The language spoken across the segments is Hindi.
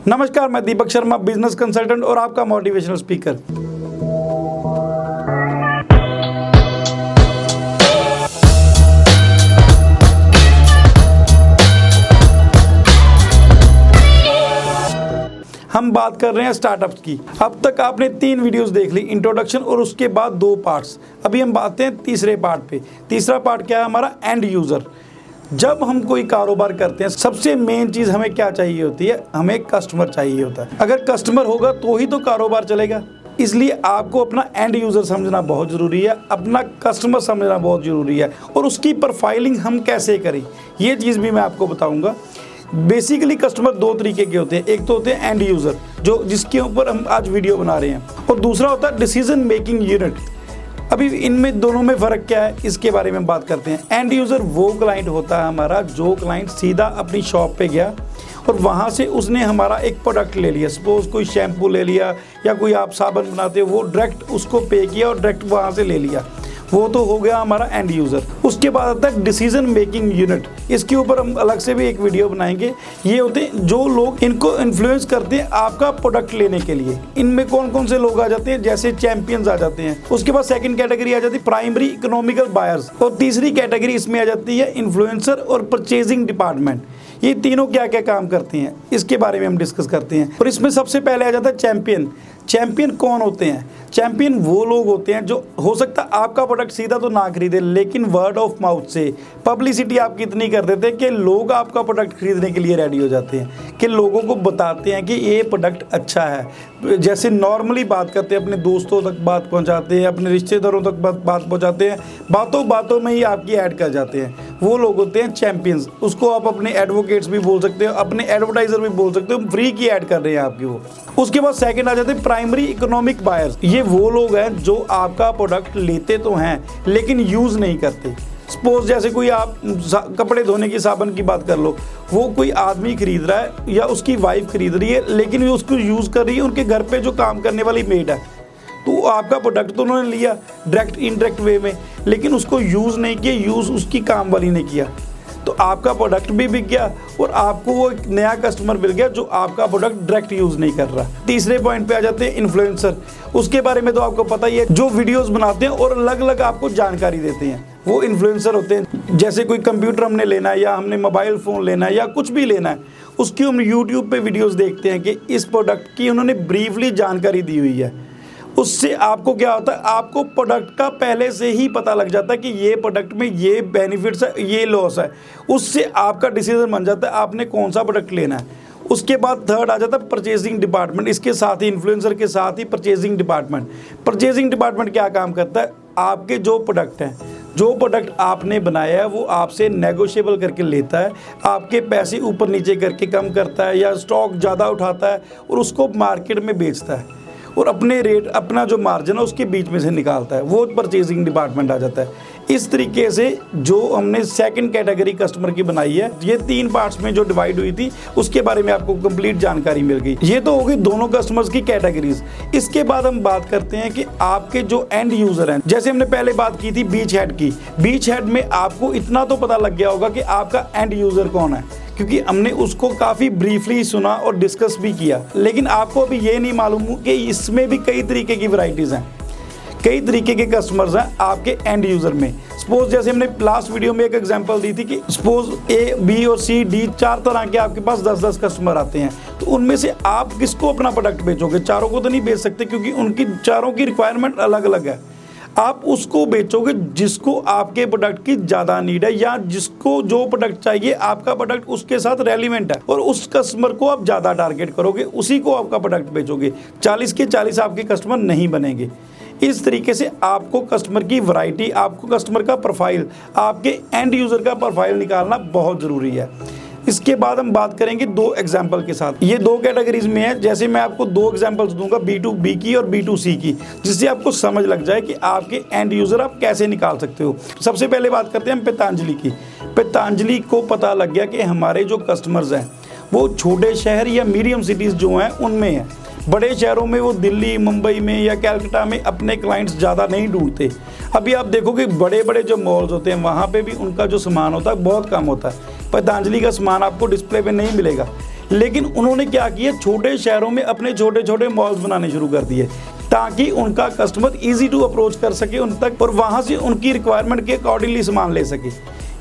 नमस्कार, मैं दीपक शर्मा, बिजनेस कंसल्टेंट और आपका मोटिवेशनल स्पीकर। हम बात कर रहे हैं स्टार्टअप्स की। अब तक आपने 3 वीडियोस देख ली, इंट्रोडक्शन और उसके बाद 2 पार्ट्स। अभी हम बात हैं तीसरे पार्ट पे। तीसरा पार्ट क्या है हमारा? End user. जब हम कोई कारोबार करते हैं, सबसे मेन चीज़ हमें क्या चाहिए होती है? हमें कस्टमर चाहिए होता है। अगर कस्टमर होगा तो ही तो कारोबार चलेगा। इसलिए आपको अपना एंड यूज़र समझना बहुत ज़रूरी है, अपना कस्टमर समझना बहुत ज़रूरी है, और उसकी प्रोफाइलिंग हम कैसे करें ये चीज़ भी मैं आपको बताऊँगा। बेसिकली कस्टमर 2 तरीके के होते हैं। एक तो होते हैं एंड यूज़र, जो जिसके ऊपर हम आज वीडियो बना रहे हैं, और दूसरा होता है डिसीजन मेकिंग यूनिट। अभी इनमें दोनों में फ़र्क क्या है, इसके बारे में बात करते हैं। एंड यूज़र वो क्लाइंट होता है हमारा, जो क्लाइंट सीधा अपनी शॉप पे गया और वहाँ से उसने हमारा एक प्रोडक्ट ले लिया। सपोज़ कोई शैम्पू ले लिया या कोई आप साबुन बनाते हो, वो डायरेक्ट उसको पे किया और डायरेक्ट वहाँ से ले लिया। वो तो हो गया हमारा एंड यूज़र। उसके बाद आता है डिसीजन मेकिंग यूनिट। इसके ऊपर हम अलग से भी एक वीडियो बनाएंगे। ये होते हैं जो लोग इनको इन्फ्लुएंस करते हैं आपका प्रोडक्ट लेने के लिए। इनमें कौन कौन से लोग आ जाते हैं? जैसे चैंपियंस आ जाते हैं। उसके बाद सेकंड कैटेगरी आ जाती है प्राइमरी इकोनॉमिकल बायर्स, और तीसरी कैटेगरी इसमें आ जाती है इन्फ्लुएंसर और परचेजिंग डिपार्टमेंट। ये तीनों क्या क्या काम करते हैं इसके बारे में हम डिस्कस करते हैं। और इसमें सबसे पहले आ जाता है चैंपियन। चैंपियन कौन होते हैं? चैंपियन वो लोग होते हैं जो हो सकता है आपका प्रोडक्ट सीधा तो ना खरीदे, लेकिन वर्ड ऑफ माउथ से पब्लिसिटी आपकी इतनी कर देते हैं कि लोग आपका प्रोडक्ट खरीदने के लिए रेडी हो जाते हैं, कि लोगों को बताते हैं कि ये प्रोडक्ट अच्छा है। जैसे नॉर्मली बात करते हैं, अपने दोस्तों तक बात पहुंचाते हैं, अपने रिश्तेदारों तक बात पहुंचाते हैं, बातों बातों में ही आपकी ऐड कर जाते हैं। वो लोग होते हैं चैंपियंस। उसको आप अपने एडवोकेट्स भी बोल सकते हो, अपने एडवर्टाइजर भी बोल सकते हो, फ्री की ऐड कर रहे हैं आपकी वो। उसके बाद सेकंड आ जाते हैं प्राइमरी इकोनॉमिक बायर्स। ये वो लोग हैं जो आपका प्रोडक्ट लेते तो हैं लेकिन यूज़ नहीं करते। सपोज जैसे कोई आप कपड़े धोने की साबुन की बात कर लो, वो कोई आदमी खरीद रहा है या उसकी वाइफ खरीद रही है, लेकिन वो उसको यूज़ कर रही है उनके घर पे जो काम करने वाली मेड है। तो आपका प्रोडक्ट तो उन्होंने लिया डायरेक्ट इनडायरेक्ट वे में, लेकिन उसको यूज़ नहीं किया, यूज़ उसकी काम वाली ने किया। तो आपका प्रोडक्ट भी बिक गया और आपको वो एक नया कस्टमर मिल गया जो आपका प्रोडक्ट डायरेक्ट यूज़ नहीं कर रहा। तीसरे पॉइंट पे आ जाते हैं इन्फ्लुएंसर। उसके बारे में तो आपको पता ही है, जो वीडियोस बनाते हैं और अलग अलग आपको जानकारी देते हैं, वो इन्फ्लुएंसर होते हैं। जैसे कोई कंप्यूटर हमने लेना है या हमने मोबाइल फ़ोन लेना है या कुछ भी लेना है, उसकी हम यूट्यूब पे वीडियोज़ देखते हैं कि इस प्रोडक्ट की उन्होंने ब्रीफली जानकारी दी हुई है। उससे आपको क्या होता है, आपको प्रोडक्ट का पहले से ही पता लग जाता है कि ये प्रोडक्ट में ये बेनिफिट्स है, ये लॉस है। उससे आपका डिसीजन बन जाता है आपने कौन सा प्रोडक्ट लेना है। उसके बाद थर्ड आ जाता है परचेजिंग डिपार्टमेंट। इसके साथ ही इन्फ्लुएंसर के साथ ही परचेजिंग डिपार्टमेंट। परचेजिंग डिपार्टमेंट क्या काम करता है? आपके जो प्रोडक्ट हैं, जो प्रोडक्ट आपने बनाया है, वो आपसे नेगोशिएबल करके लेता है, आपके पैसे ऊपर नीचे करके कम करता है या स्टॉक ज़्यादा उठाता है और उसको मार्केट में बेचता है, और अपने रेट, अपना जो मार्जिन है उसके बीच में से निकालता है। वो परचेजिंग डिपार्टमेंट आ जाता है। इस तरीके से जो हमने सेकंड कैटेगरी कस्टमर की बनाई है, ये 3 पार्ट्स में जो डिवाइड हुई थी, उसके बारे में आपको कंप्लीट जानकारी मिल गई। ये तो हो गई दोनों कस्टमर्स की कैटेगरीज। इसके बाद हम बात करते हैं कि आपके जो एंड यूज़र हैं। जैसे हमने पहले बात की थी बीच हेड की। बीच हेड में आपको इतना तो पता लग गया होगा कि आपका एंड यूज़र कौन है, क्योंकि हमने उसको काफ़ी ब्रीफली सुना और डिस्कस भी किया। लेकिन आपको अभी ये नहीं मालूम कि इसमें भी कई तरीके की वैरायटीज़ हैं, कई तरीके के कस्टमर्स हैं आपके एंड यूज़र में। सपोज जैसे हमने लास्ट वीडियो में एक एग्जांपल दी थी कि सपोज ए, बी और सी, डी 4 तरह के आपके पास 10-10 कस्टमर आते हैं। तो उनमें से आप किसको अपना प्रोडक्ट बेचोगे? चारों को तो नहीं बेच सकते, क्योंकि उनकी चारों की रिक्वायरमेंट अलग अलग है। आप उसको बेचोगे जिसको आपके प्रोडक्ट की ज़्यादा नीड है, या जिसको जो प्रोडक्ट चाहिए आपका प्रोडक्ट उसके साथ रेलिवेंट है, और उस कस्टमर को आप ज़्यादा टारगेट करोगे, उसी को आपका प्रोडक्ट बेचोगे। 40 के 40 आपके कस्टमर नहीं बनेंगे। इस तरीके से आपको कस्टमर की वैरायटी, आपको कस्टमर का प्रोफाइल, आपके एंड यूज़र का प्रोफाइल निकालना बहुत ज़रूरी है। इसके बाद हम बात करेंगे 2 एग्जाम्पल के साथ। ये 2 कैटेगरीज में है। जैसे मैं आपको 2 एग्जाम्पल्स दूंगा, B2B की और B2C की, जिससे आपको समझ लग जाए कि आपके एंड यूज़र आप कैसे निकाल सकते हो। सबसे पहले बात करते हैं हम पतंजलि की। पतंजलि को पता लग गया कि हमारे जो कस्टमर्स हैं वो छोटे शहर या मीडियम सिटीज़ जो हैं उनमें हैं। बड़े शहरों में वो दिल्ली, मुंबई में या कलकत्ता में अपने क्लाइंट्स ज़्यादा नहीं ढूंढते। अभी आप देखोगे बड़े बड़े जो मॉल्स होते हैं वहाँ पे भी उनका जो सामान होता है बहुत कम होता है। पतंजलि का सामान आपको डिस्प्ले पे नहीं मिलेगा, लेकिन उन्होंने क्या किया, छोटे शहरों में अपने छोटे छोटे मॉल्स बनाने शुरू कर दिए ताकि उनका कस्टमर इजी टू अप्रोच कर सके उन तक और वहाँ से उनकी रिक्वायरमेंट के अकॉर्डिंगली सामान ले सके।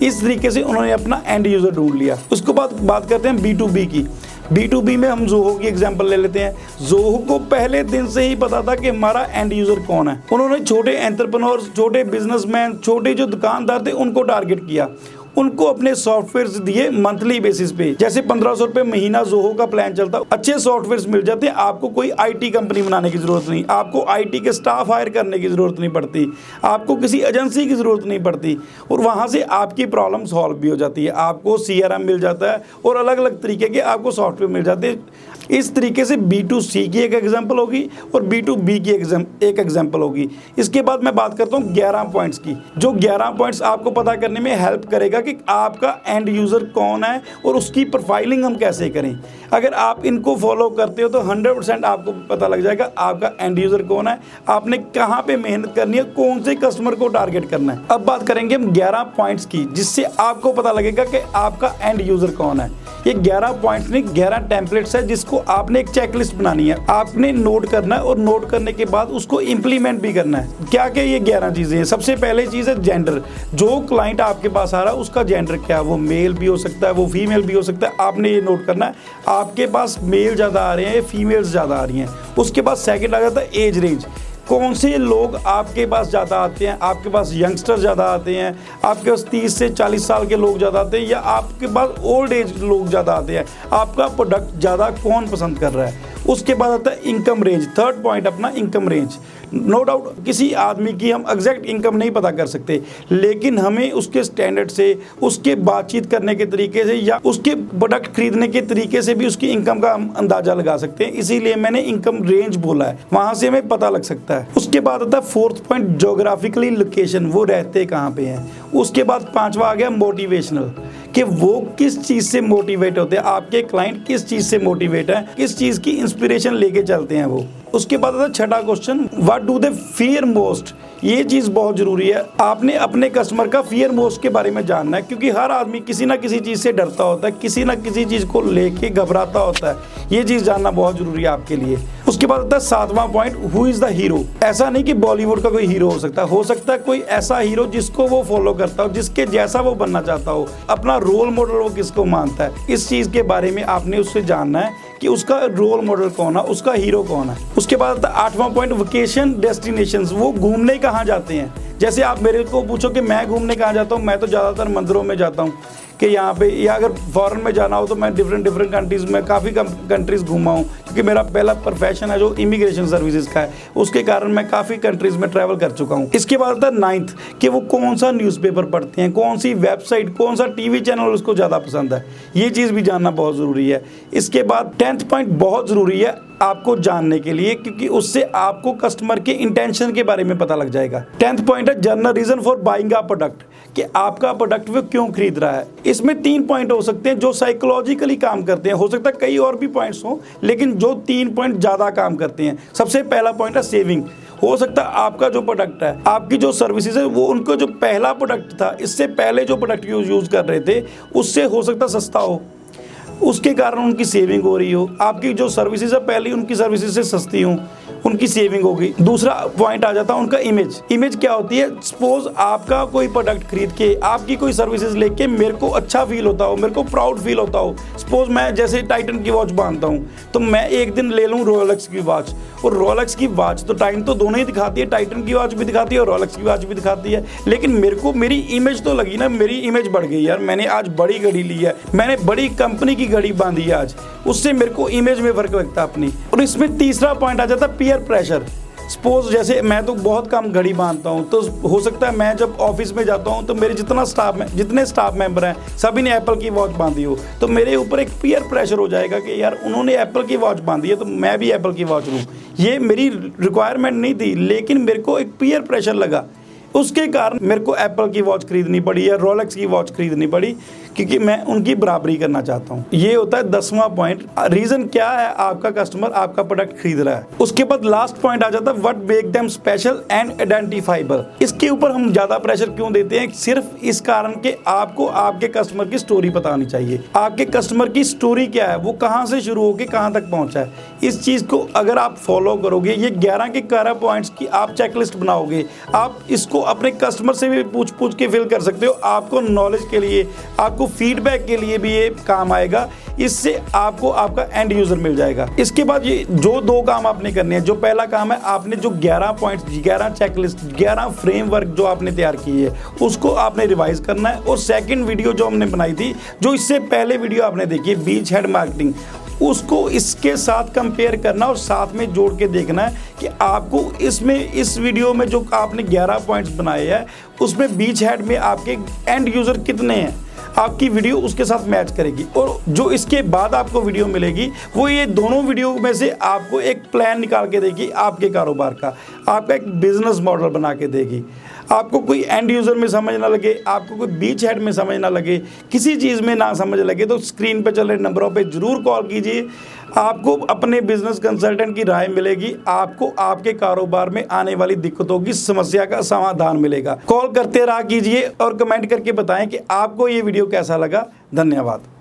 इस तरीके से उन्होंने अपना एंड यूज़र ढूंढ लिया। उसके बाद बात करते हैं B2B की। B2B में हम ज़ोहो की एग्जांपल ले लेते हैं। ज़ोहो को पहले दिन से ही पता था कि हमारा एंड यूज़र कौन है। उन्होंने छोटे एंटरप्रेन्योर, छोटे बिजनेसमैन, छोटे जो दुकानदार थे उनको टारगेट किया। उनको अपने सॉफ्टवेयर्स दिए मंथली बेसिस पे, जैसे 1500 रुपये महीना ज़ोहो का प्लान चलता। अच्छे सॉफ्टवेयर्स मिल जाते हैं, आपको कोई आईटी कंपनी बनाने की ज़रूरत नहीं, आपको आईटी के स्टाफ हायर करने की ज़रूरत नहीं पड़ती, आपको किसी एजेंसी की ज़रूरत नहीं पड़ती और वहाँ से आपकी प्रॉब्लम सॉल्व भी हो जाती है। आपको CRM मिल जाता है और अलग अलग तरीके के आपको सॉफ्टवेयर मिल जाते हैं। इस तरीके से B2C की एक एग्जाम्पल होगी और B2B की एक एग्जाम्पल होगी। इसके बाद मैं बात करता हूँ 11 पॉइंट्स की, जो 11 पॉइंट्स आपको पता करने में हेल्प करेगा कि आपका एंड यूज़र कौन है और उसकी प्रोफाइलिंग हम कैसे करें। अगर आप इनको फॉलो करते हो तो 100% आपको पता लग जाएगा आपका एंड यूज़र कौन है, आपने कहाँ पे मेहनत करनी है, कौन से कस्टमर को टारगेट करना है। अब बात करेंगे हम 11 पॉइंट्स की, जिससे आपको पता लगेगा कि आपका एंड यूज़र कौन है। ये 11 पॉइंट्स नहीं, 11 टेम्पलेट्स है जिसको आपने एक चेकलिस्ट बनानी है, आपने नोट करना है और नोट करने के बाद उसको इम्प्लीमेंट भी करना है। क्या क्या ये 11 चीज़ें हैं। सबसे पहले चीज़ है जेंडर। जो क्लाइंट आपके पास आ रहा है उसका जेंडर क्या है, वो मेल भी हो सकता है, वो फीमेल भी हो सकता है। आपने ये नोट करना है आपके पास मेल ज़्यादा आ रहे हैं या फीमेल्स ज़्यादा आ रही हैं। उसके बाद सेकेंड आ जाता है एज रेंज। कौन से लोग आपके पास ज़्यादा आते हैं, आपके पास यंगस्टर ज़्यादा आते हैं, आपके पास 30 से 40 साल के लोग ज़्यादा आते हैं या आपके पास ओल्ड एज लोग ज़्यादा आते हैं, आपका प्रोडक्ट ज़्यादा कौन पसंद कर रहा है। उसके बाद आता है इनकम रेंज। थर्ड पॉइंट अपना इनकम रेंज। नो डाउट किसी आदमी की हम एग्जैक्ट इनकम नहीं पता कर सकते, लेकिन हमें उसके स्टैंडर्ड से, उसके बातचीत करने के तरीके से या उसके प्रोडक्ट खरीदने के तरीके से भी उसकी इनकम का हम अंदाजा लगा सकते हैं। इसीलिए मैंने इनकम रेंज बोला है, वहाँ से हमें पता लग सकता है। उसके बाद आता है फोर्थ पॉइंट जोग्राफिकली लोकेशन, वो रहते कहाँ पे हैं। उसके बाद पांचवा आ गया मोटिवेशनल, कि वो किस चीज़ से मोटिवेट होते हैं, आपके क्लाइंट किस चीज़ से मोटिवेट है, किस चीज़ की इंस्पिरेशन लेके चलते हैं वो। उसके बाद आता है छठा question, what do they fear most. ये चीज़ बहुत ज़रूरी है, आपने अपने कस्टमर का फियर मोस्ट के बारे में जानना है, क्योंकि हर आदमी किसी ना किसी चीज़ से डरता होता है, किसी ना किसी चीज़ को लेके घबराता होता है। ये चीज़ जानना बहुत ज़रूरी है आपके लिए। उसके बाद आता है सातवां point, who is the hero. ऐसा नहीं कि बॉलीवुड का कोई हीरो हो सकता है कोई ऐसा हीरो जिसको वो फॉलो करता हो, जिसके जैसा वो बनना चाहता हो, अपना रोल मॉडल वो किसको मानता है। इस चीज़ के बारे में आपने उससे जानना है कि उसका रोल मॉडल कौन है, उसका हीरो कौन है। उसके बाद आठवां पॉइंट, वेकेशन डेस्टिनेशंस, वो घूमने कहाँ जाते हैं। जैसे आप मेरे को पूछो कि मैं घूमने कहाँ जाता हूँ, मैं तो ज़्यादातर मंदिरों में जाता हूँ कि यहाँ पे, या अगर फॉरेन में जाना हो तो मैं डिफरेंट कंट्रीज़ में काफ़ी कंट्रीज़ घूमा हूँ, क्योंकि मेरा पहला प्रोफेशन है जो इमिग्रेशन सर्विसेज का है, उसके कारण मैं काफ़ी कंट्रीज़ में ट्रैवल कर चुका हूँ। इसके बाद आता है नाइन्थ, कि वो कौन सा न्यूज़पेपर पढ़ते हैं, कौन सी वेबसाइट, कौन सा टीवी चैनल उसको ज़्यादा पसंद है। ये चीज़ भी जानना बहुत ज़रूरी है। इसके बाद 10th पॉइंट बहुत ज़रूरी है आपको जानने के लिए, क्योंकि उससे आपको कस्टमर के इंटेंशन के बारे में पता लग जाएगा। 10th पॉइंट है general reason for buying a product, कि आपका प्रोडक्ट वो क्यों खरीद रहा है। इसमें 3 पॉइंट हो सकते हैं जो साइकोलॉजिकली काम करते हैं, हो सकता है कई और भी पॉइंट्स हों, लेकिन जो 3 पॉइंट ज़्यादा काम करते हैं। सबसे पहला पॉइंट है सेविंग। हो सकता है आपका जो प्रोडक्ट है, आपकी जो सर्विसेज है, वो उनको जो पहला प्रोडक्ट था, इससे पहले जो प्रोडक्ट यूज़ कर रहे थे उससे हो सकता सस्ता हो, उसके कारण उनकी सेविंग हो रही हो। आपकी जो सर्विसेज है पहले उनकी सर्विसेज से सस्ती हो, उनकी सेविंग होगी। दूसरा पॉइंट आ जाता है उनका इमेज। इमेज क्या होती है, सपोज आपका कोई प्रोडक्ट खरीद के, आपकी कोई सर्विसेज लेके मेरे को अच्छा फील होता हो, मेरे को प्राउड फील होता हो। सपोज मैं जैसे टाइटन की वॉच बांधता हूँ, तो मैं एक दिन ले लूँ रोलेक्स की वॉच, और रोलेक्स की वॉच तो टाइम तो दोनों ही दिखाती है, टाइटन की वॉच भी दिखाती है और रोलेक्स की वॉच भी दिखाती है, लेकिन मेरे को मेरी इमेज तो लगी ना, मेरी इमेज बढ़ गई यार, मैंने आज बड़ी घड़ी ली है, मैंने बड़ी कंपनी की घड़ी बांधी है आज, उससे मेरे को इमेज में फर्क लगता है अपनी। और इसमें तीसरा पॉइंट आ जाता है पीयर प्रेशर। सपोज जैसे मैं तो बहुत कम घड़ी बांधता हूँ, तो हो सकता है मैं जब ऑफिस में जाता हूँ तो मेरे जितने स्टाफ मेंबर हैं सभी ने एप्पल की वॉच बांधी हो, तो मेरे ऊपर एक पीयर प्रेशर हो जाएगा कि यार उन्होंने एप्पल की वॉच बांधी है तो मैं भी एप्पल की वॉच लूँ। ये मेरी रिक्वायरमेंट नहीं थी, लेकिन मेरे को एक पीयर प्रेशर लगा, उसके कारण मेरे को एप्पल की वॉच खरीदनी पड़ी या रोलेक्स की वॉच खरीदनी पड़ी, क्योंकि मैं उनकी बराबरी करना चाहता हूँ। ये होता है 10वां पॉइंट, रीजन क्या है आपका कस्टमर आपका प्रोडक्ट खरीद रहा है। उसके बाद लास्ट पॉइंट आ जाता है what make them special and identifiable. इसके ऊपर हम ज्यादा प्रेशर क्यों देते हैं? सिर्फ इस कारण के आपको आपके कस्टमर की स्टोरी पता होनी चाहिए। आपके कस्टमर की स्टोरी क्या है, वो कहाँ से शुरू होकर कहाँ तक पहुंचा है। इस चीज को अगर आप फॉलो करोगे, ये 11 के 11 पॉइंट्स की आप चेकलिस्ट बनाओगे, आप इसको अपने कस्टमर से भी पूछ के फिल कर सकते हो। आपको नॉलेज के लिए, आपको फीडबैक के लिए भी ये काम आएगा। इससे आपको आपका एंड यूजर मिल जाएगा। इसके बाद ये जो 2 काम आपने करने हैं, जो पहला काम है आपने जो 11 पॉइंट्स, 11 चेकलिस्ट, 11 फ्रेमवर्क जो आपने तैयार की है उसको आपने रिवाइज करना है। और सेकंड वीडियो जो हमने बनाई थी, जो इससे पहले वीडियो आपने देखी बीच हेड मार्केटिंग, उसको इसके साथ कंपेयर करना और साथ में जोड़ के देखना है कि आपको इसमें, इस वीडियो में जो आपने 11 पॉइंट्स बनाए हैं उसमें बीच हेड में आपके एंड यूजर कितने हैं, आपकी वीडियो उसके साथ मैच करेगी। और जो इसके बाद आपको वीडियो मिलेगी वो ये दोनों वीडियो में से आपको एक प्लान निकाल के देगी आपके कारोबार का, आपका एक बिजनेस मॉडल बना के देगी। आपको कोई एंड यूज़र में समझ ना लगे, आपको कोई बीच हेड में समझ ना लगे, किसी चीज़ में ना समझ लगे तो स्क्रीन पे चल रहे नंबरों पे ज़रूर कॉल कीजिए। आपको अपने बिजनेस कंसल्टेंट की राय मिलेगी, आपको आपके कारोबार में आने वाली दिक्कतों की समस्या का समाधान मिलेगा। कॉल करते रहा कीजिए और कमेंट करके बताएं कि आपको ये वीडियो कैसा लगा। धन्यवाद।